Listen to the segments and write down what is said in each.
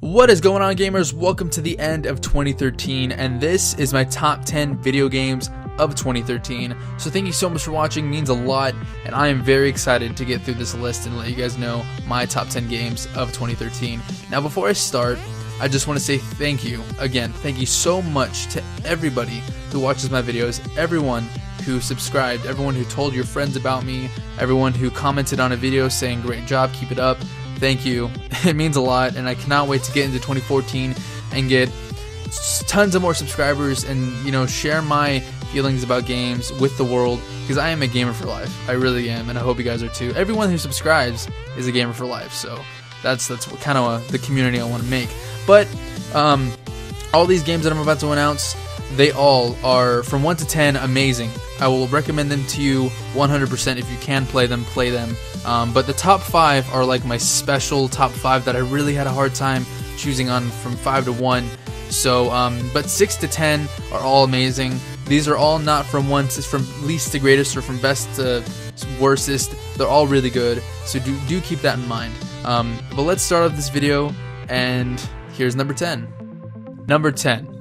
What is going on, gamers? Welcome to the end of 2013, and this is my top 10 video games of 2013. So thank you so much for watching, it means a lot, and I am very excited to get through this list and let you guys know my top 10 games of 2013. Now before I start, I just want to say thank you again. Thank you so much to everybody who watches my videos, everyone who subscribed, everyone who told your friends about me, everyone who commented on a video saying great job, keep it up. Thank you. It means a lot, and I cannot wait to get into 2014 and get tons of more subscribers and, you know, share my feelings about games with the world, because I am a gamer for life. I really am, and I hope you guys are too. Everyone who subscribes is a gamer for life, so that's what kind of the community I want to make. But all these games that I'm about to announce, they all are from 1 to 10 amazing. I will recommend them to you 100%. If you can play them, play them. But the top 5 are like my special top 5 that I really had a hard time choosing on from 5 to 1. So, but 6 to 10 are all amazing. These are all not from least to greatest or from best to worstest. They're all really good. So do keep that in mind. But let's start off this video, and here's number 10. Number 10.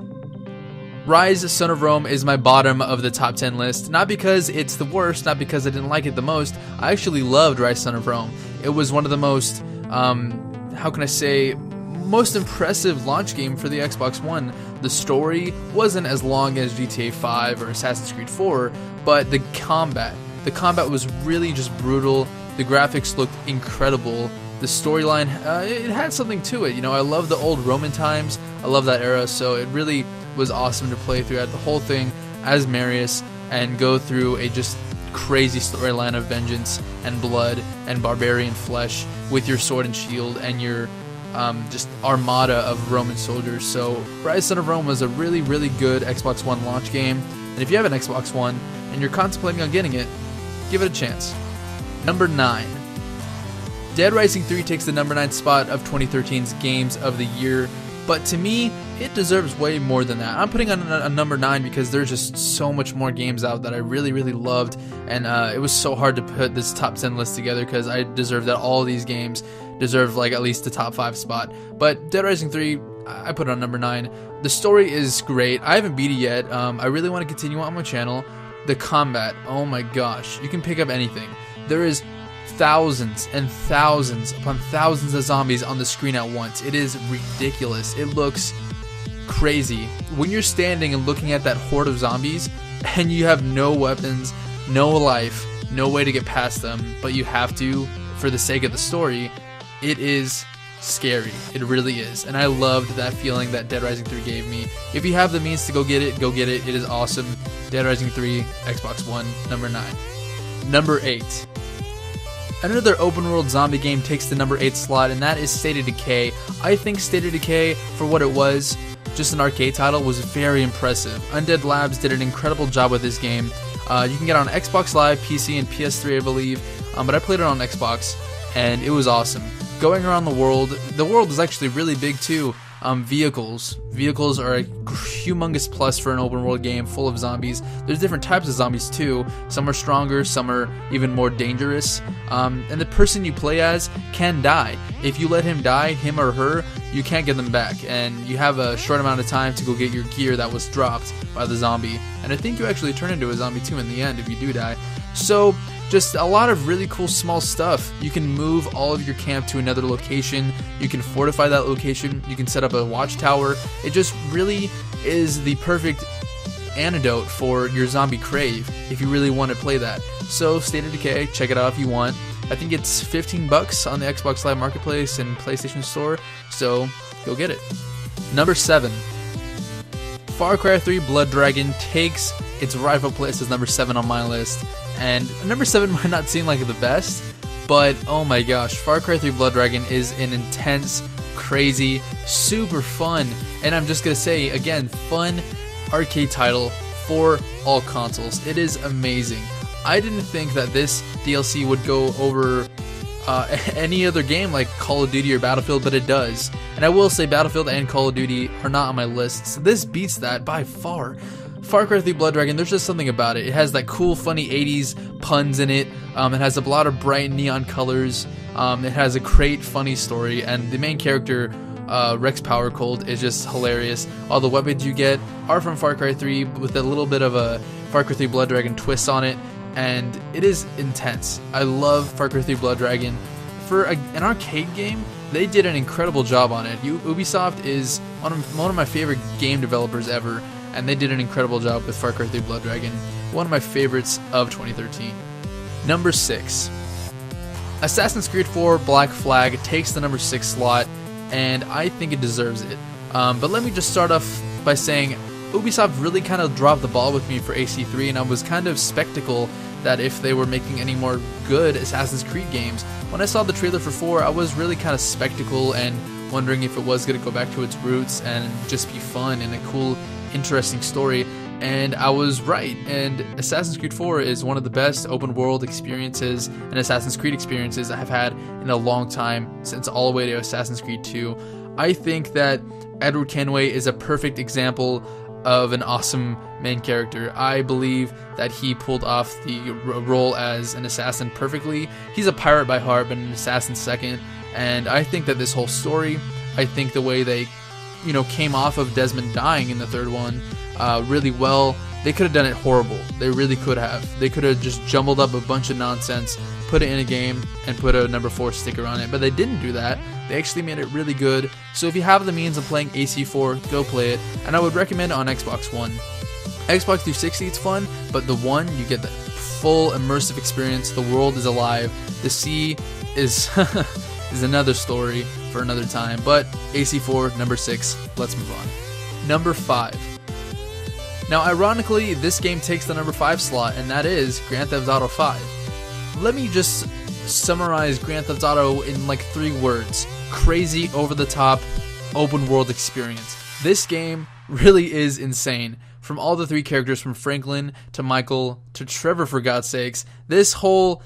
Rise: Son of Rome is my bottom of the top 10 list, not because it's the worst, not because I didn't like it the most. I actually loved Rise: Son of Rome. It was one of the most, how can I say, most impressive launch game for the Xbox One. The story wasn't as long as GTA 5 or Assassin's Creed 4, but the combat was really just brutal. The graphics looked incredible. The storyline, it had something to it. You know, I love the old Roman times. I love that era, so it really was awesome to play throughout the whole thing as Marius and go through a just crazy storyline of vengeance and blood and barbarian flesh with your sword and shield and your just armada of Roman soldiers. So Rise: Son of Rome was a really, really good Xbox One launch game, and if you have an Xbox One and you're contemplating on getting it, give it a chance. Number 9. Dead Rising 3 takes the number 9 spot of 2013's Games of the Year, but to me, it deserves way more than that. I'm putting on a number 9 because there's just so much more games out that I really, really loved, and it was so hard to put this top 10 list together because I deserve that all these games deserve like at least the top 5 spot. But Dead Rising 3, I put it on number 9. The story is great. I haven't beat it yet. I really want to continue on my channel. The combat, oh my gosh, you can pick up anything. There is thousands and thousands upon thousands of zombies on the screen at once. It is ridiculous. It looks crazy when you're standing and looking at that horde of zombies and you have no weapons, no life, no way to get past them, but you have to for the sake of the story. It is scary. It really is, and I loved that feeling that Dead Rising 3 gave me. If you have the means to go get it, go get it. It is awesome. Dead Rising 3, Xbox One, number 9. Number 8. Another open world zombie game takes the number 8 slot, and that is State of Decay. I think State of Decay, for what it was, just an arcade title, was very impressive. Undead Labs did an incredible job with this game. You can get it on Xbox Live, PC, and PS3, I believe, but I played it on Xbox, and it was awesome. Going around the world is actually really big too. Vehicles are a humongous plus for an open world game full of zombies. There's different types of zombies too. Some are stronger, some are even more dangerous. And the person you play as can die. If you let him die, him or her, you can't get them back. And you have a short amount of time to go get your gear that was dropped by the zombie. And I think you actually turn into a zombie too in the end if you do die. So just a lot of really cool small stuff. You can move all of your camp to another location. You can fortify that location. You can set up a watchtower. It just really is the perfect antidote for your zombie crave if you really want to play that. So State of Decay, check it out if you want. I think it's $15 on the Xbox Live Marketplace and PlayStation Store, so go get it. Number 7. Far Cry 3 Blood Dragon takes its rightful place as number 7 on my list. And number 7 might not seem like the best, but oh my gosh, Far Cry 3 Blood Dragon is an intense, crazy, super fun, and I'm just gonna say again, fun arcade title for all consoles. It is amazing. I didn't think that this DLC would go over any other game like Call of Duty or Battlefield, but it does. And I will say Battlefield and Call of Duty are not on my list, so this beats that by far. Far Cry 3 Blood Dragon, there's just something about it. It has that cool, funny 80s puns in it. It has a lot of bright neon colors. It has a great, funny story, and the main character Rex Power Cold is just hilarious. All the weapons you get are from Far Cry 3 with a little bit of a Far Cry 3 Blood Dragon twist on it, and it is intense. I love Far Cry 3 Blood Dragon. For an arcade game, they did an incredible job on it. Ubisoft is one of my favorite game developers ever, and they did an incredible job with Far Cry 3 Blood Dragon, one of my favorites of 2013. Number 6. Assassin's Creed 4 Black Flag takes the number 6 slot, and I think it deserves it. But let me just start off by saying Ubisoft really kind of dropped the ball with me for AC3, and I was kind of skeptical that if they were making any more good Assassin's Creed games. When I saw the trailer for 4, I was really kind of skeptical and wondering if it was going to go back to its roots and just be fun and a cool, interesting story. And I was right, and Assassin's Creed 4 is one of the best open world experiences and Assassin's Creed experiences I have had in a long time, since all the way to Assassin's Creed 2. I think that Edward Kenway is a perfect example of an awesome main character. I believe that he pulled off the role as an assassin perfectly. He's a pirate by heart, but an assassin second, and I think that this whole story, I think the way they came off of Desmond dying in the third one really well. They could have done it horrible. They really could have. They could have just jumbled up a bunch of nonsense, put it in a game, and put a number 4 sticker on it. But they didn't do that. They actually made it really good. So if you have the means of playing AC4, go play it. And I would recommend it on Xbox One. Xbox 360, it's fun, but the One, you get the full immersive experience. The world is alive. The sea is is another story for another time. But AC4, number 6. Let's move on. Number 5. Now, ironically, this game takes the number 5 slot, and that is Grand Theft Auto 5. Let me just summarize Grand Theft Auto in like 3 words. Crazy, over-the-top, open-world experience. This game really is insane. From all the 3 characters, from Franklin to Michael to Trevor, for God's sakes, this whole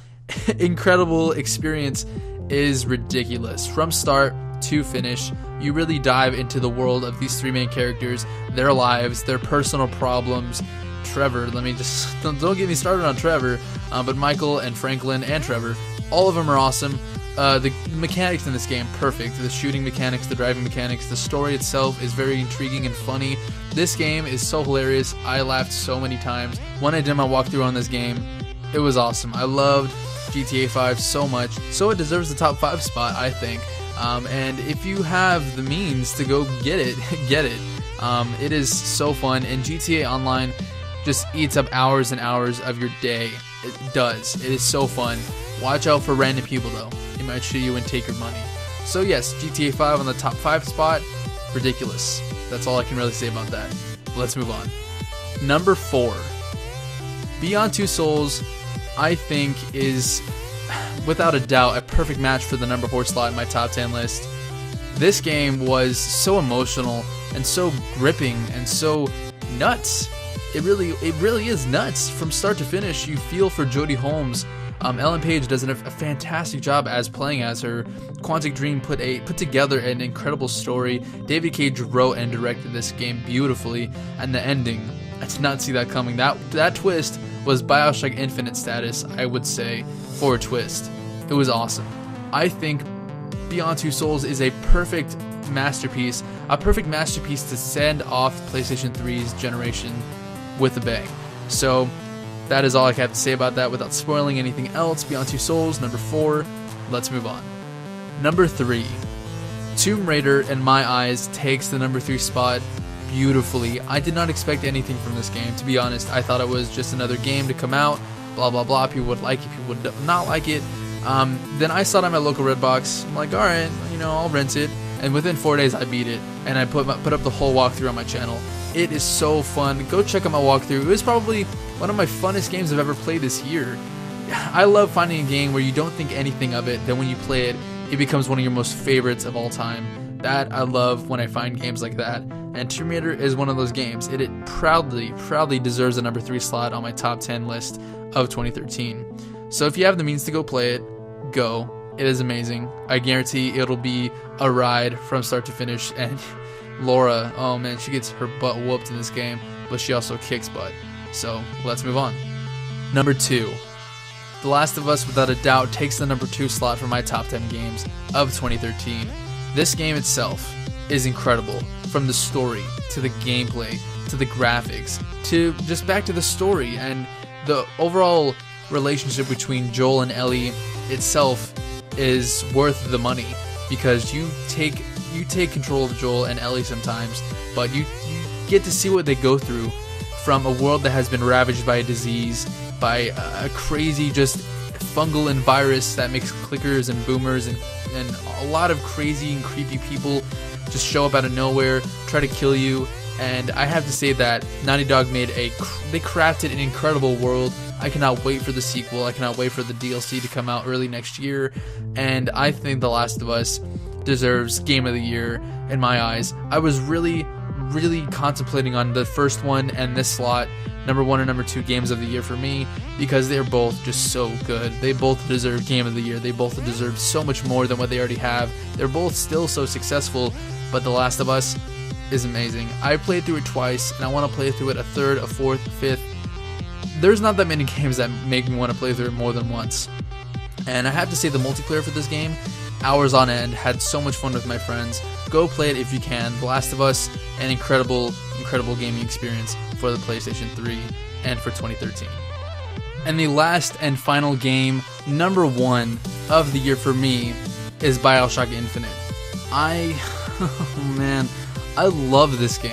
incredible experience is ridiculous. From start to finish, you really dive into the world of these 3 main characters, their lives, their personal problems. Trevor, let me just, don't get me started on Trevor, but Michael and Franklin and Trevor, all of them are awesome. The mechanics in this game, perfect. The shooting mechanics, the driving mechanics, the story itself is very intriguing and funny. This game is so hilarious. I laughed so many times. When I did my walkthrough on this game, it was awesome. I loved GTA 5 so much, so it deserves the top 5 spot, I think. And if you have the means to go get it, get it. It is so fun, and GTA Online just eats up hours and hours of your day. It does. It is so fun. Watch out for random people, though. They might shoot you and take your money. So yes, GTA 5 on the top 5 spot. Ridiculous. That's all I can really say about that. Let's move on. Number 4. Beyond Two Souls, I think, is without a doubt a perfect match for the number 4 slot in my top 10 list. This game was so emotional and so gripping and so nuts. It really is nuts from start to finish. You feel for Jodie Holmes. Ellen Page does a fantastic job as playing as her. Quantic Dream put together an incredible story. David Cage wrote and directed this game beautifully, and the ending, I did not see that coming. That twist was BioShock Infinite status, I would say, for a twist. It was awesome. I think Beyond Two Souls is a perfect masterpiece to send off PlayStation 3's generation with a bang. So that is all I have to say about that without spoiling anything else. Beyond Two Souls, number 4. Let's move on. Number 3. Tomb Raider, in my eyes, takes the number 3 spot beautifully. I did not expect anything from this game, to be honest. I thought it was just another game to come out, blah blah blah. People would like it, people would not like it. Then I saw it at my local Redbox. I'm like, alright, I'll rent it. And within 4 days I beat it, and I put up the whole walkthrough on my channel. It is so fun. Go check out my walkthrough. It was probably one of my funnest games I've ever played this year. I love finding a game where you don't think anything of it, then when you play it, it becomes one of your most favorites of all time. That I love when I find games like that. And Tomb Raider is one of those games. It proudly deserves a number 3 slot on my top 10 list of 2013. So if you have the means to go play it, go. It is amazing. I guarantee it'll be a ride from start to finish. And Laura, oh man, she gets her butt whooped in this game, but she also kicks butt. So let's move on. Number 2. The Last of Us, without a doubt, takes the number 2 slot for my top 10 games of 2013. This game itself is incredible, from the story to the gameplay to the graphics to just back to the story, and the overall relationship between Joel and Ellie itself is worth the money, because you take control of Joel and Ellie sometimes, but you get to see what they go through from a world that has been ravaged by a disease, by a crazy just fungal and virus that makes clickers and boomers and a lot of crazy and creepy people just show up out of nowhere, try to kill you. And I have to say that Naughty Dog they crafted an incredible world. I cannot wait for the sequel. I cannot wait for the DLC to come out early next year. And I think The Last of Us deserves Game of the Year in my eyes. I was really contemplating on the first one and this slot, number 1 and number 2 games of the year for me, because they're both just so good. They both deserve Game of the Year. They both deserve so much more than what they already have. They're both still so successful, but The Last of Us is amazing. I played through it twice, and I want to play through it a third, a fourth, a fifth. There's not that many games that make me want to play through it more than once. And I have to say, the multiplayer for this game, hours on end, had so much fun with my friends. Go play it if you can. The Last of Us, an incredible gaming experience for the PlayStation 3 and for 2013. And the last and final game, number 1 of the year for me, is BioShock Infinite. Oh man, I love this game.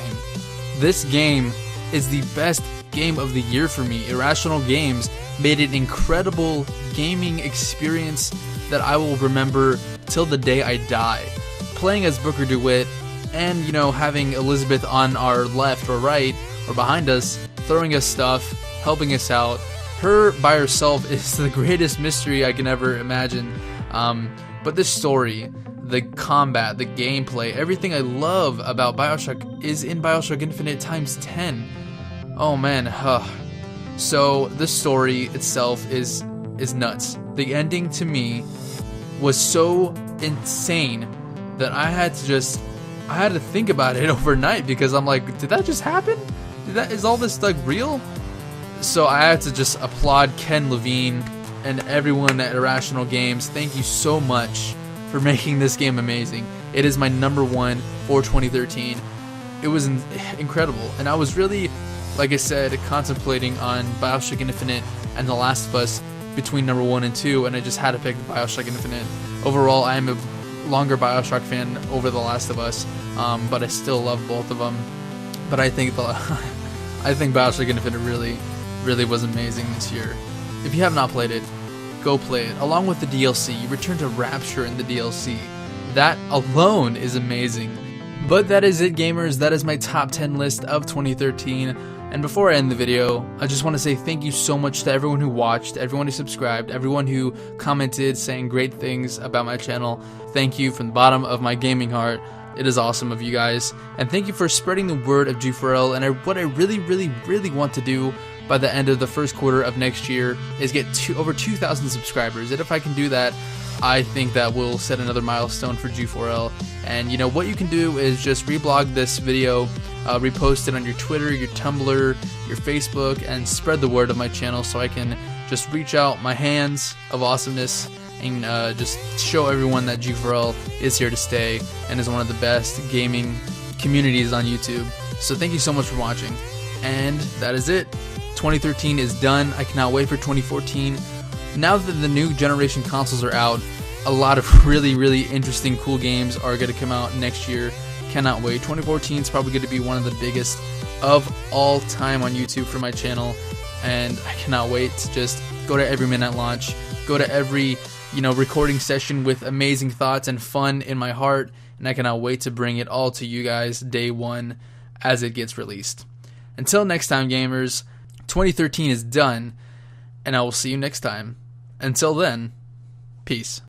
This game is the best game of the year for me. Irrational Games made an incredible gaming experience that I will remember till the day I die. Playing as Booker DeWitt and, having Elizabeth on our left or right or behind us, throwing us stuff, helping us out. Her by herself is the greatest mystery I can ever imagine. But this story, the combat, the gameplay, everything I love about BioShock is in BioShock Infinite times 10. Oh man, So the story itself is nuts. The ending to me was so insane that I had to think about it overnight, because I'm like, did that just happen? Is all this like real? So I had to just applaud Ken Levine and everyone at Irrational Games. Thank you so much for making this game amazing. It is my number 1 for 2013. It was incredible, and I was really, like I said, contemplating on BioShock Infinite and The Last of Us between number 1 and 2, and I just had to pick BioShock Infinite. Overall, I am a longer BioShock fan over The Last of Us, but I still love both of them. But I think BioShock Infinite really was amazing this year. If you have not played it, go play it. Along with the DLC, you return to Rapture in the DLC. That alone is amazing. But that is it, gamers. That is my top 10 list of 2013. And before I end the video, I just want to say thank you so much to everyone who watched, everyone who subscribed, everyone who commented saying great things about my channel. Thank you from the bottom of my gaming heart. It is awesome of you guys. And thank you for spreading the word of G4L. And what I really want to do by the end of the first quarter of next year is get over 2,000 subscribers. And if I can do that, I think that will set another milestone for G4L. And what you can do is just reblog this video, repost it on your Twitter, your Tumblr, your Facebook, and spread the word of my channel so I can just reach out my hands of awesomeness and just show everyone that G4L is here to stay and is one of the best gaming communities on YouTube. So thank you so much for watching. And that is it. 2013 is done. I cannot wait for 2014. Now that the new generation consoles are out, a lot of really interesting cool games are going to come out next year. Cannot wait. 2014 is probably going to be one of the biggest of all time on YouTube for my channel, and I cannot wait to just go to every midnight launch, go to every recording session with amazing thoughts and fun in my heart, and I cannot wait to bring it all to you guys day one as it gets released. Until next time, gamers, 2013 is done, and I will see you next time. Until then, peace.